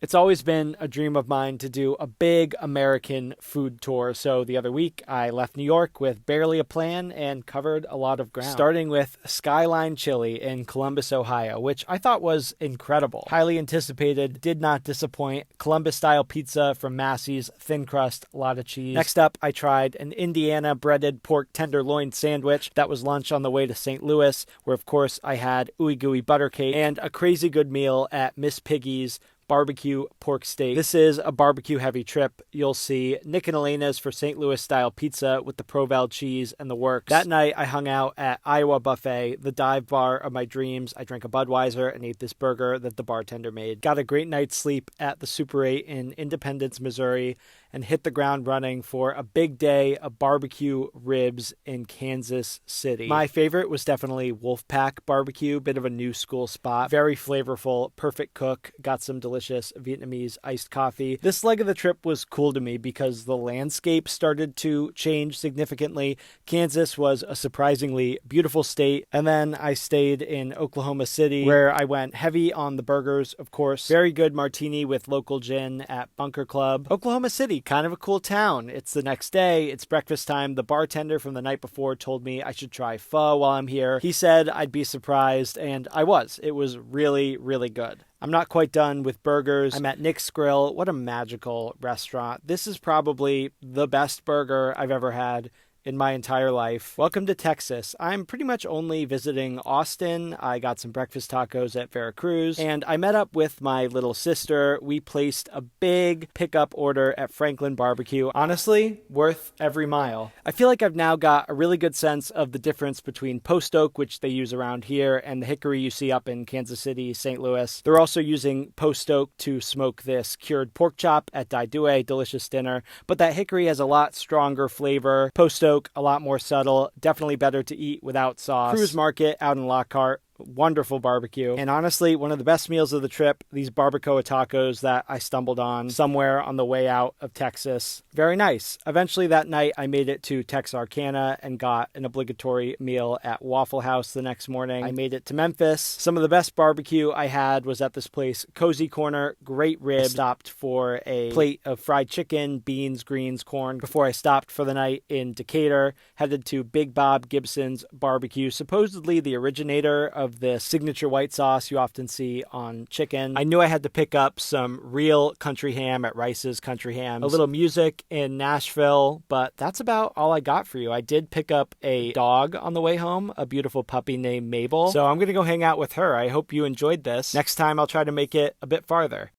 It's always been a dream of mine to do a big American food tour. So the other week, I left New York with barely a plan and covered a lot of ground. Starting with Skyline Chili in Columbus, Ohio, which I thought was incredible. Highly anticipated, did not disappoint. Columbus-style pizza from Massey's, thin crust, a lot of cheese. Next up, I tried an Indiana breaded pork tenderloin sandwich. That was lunch on the way to St. Louis, where of course I had ooey gooey butter cake and a crazy good meal at Miss Piggy's barbecue pork steak. This is a barbecue heavy trip. You'll see Nick and Elena's for St. Louis style pizza with the Provel cheese and the works. That night I hung out at Iowa Buffet, the dive bar of my dreams. I drank a Budweiser and ate this burger that the bartender made. Got a great night's sleep at the Super 8 in Independence, Missouri, and hit the ground running for a big day of barbecue ribs in Kansas City. My favorite was definitely Wolfpack Barbecue, bit of a new school spot. Very flavorful, perfect cook, got some delicious Vietnamese iced coffee. This leg of the trip was cool to me because the landscape started to change significantly. Kansas was a surprisingly beautiful state, and then I stayed in Oklahoma City where I went heavy on the burgers, of course. Very good martini with local gin at Bunker Club. Oklahoma City, kind of a cool town. It's the next day. It's breakfast time. The bartender from the night before told me I should try pho while I'm here. He said I'd be surprised, and I was. It was really, really good. I'm not quite done with burgers. I'm at Nick's Grill. What a magical restaurant. This is probably the best burger I've ever had in my entire life. Welcome to Texas. I'm pretty much only visiting Austin. I got some breakfast tacos at Veracruz, and I met up with my little sister. We placed a big pickup order at Franklin Barbecue. Honestly, worth every mile. I feel like I've now got a really good sense of the difference between post oak, which they use around here, and the hickory you see up in Kansas City, St. Louis. They're also using post oak to smoke this cured pork chop at Daidue, delicious dinner, but that hickory has a lot stronger flavor. Post oak, a lot more subtle, definitely better to eat without sauce. Cruise Market out in Lockhart, wonderful barbecue. And honestly, one of the best meals of the trip, these barbacoa tacos that I stumbled on somewhere on the way out of Texas. Very nice. Eventually that night, I made it to Texarkana and got an obligatory meal at Waffle House the next morning. I made it to Memphis. Some of the best barbecue I had was at this place, Cozy Corner. Great ribs. Stopped for a plate of fried chicken, beans, greens, corn before I stopped for the night in Decatur. Headed to Big Bob Gibson's Barbecue, supposedly the originator of the signature white sauce you often see on chicken. I knew I had to pick up some real country ham at Rice's Country Hams. A little music in Nashville, but that's about all I got for you. I did pick up a dog on the way home, a beautiful puppy named Mabel. So I'm going to go hang out with her. I hope you enjoyed this. Next time I'll try to make it a bit farther.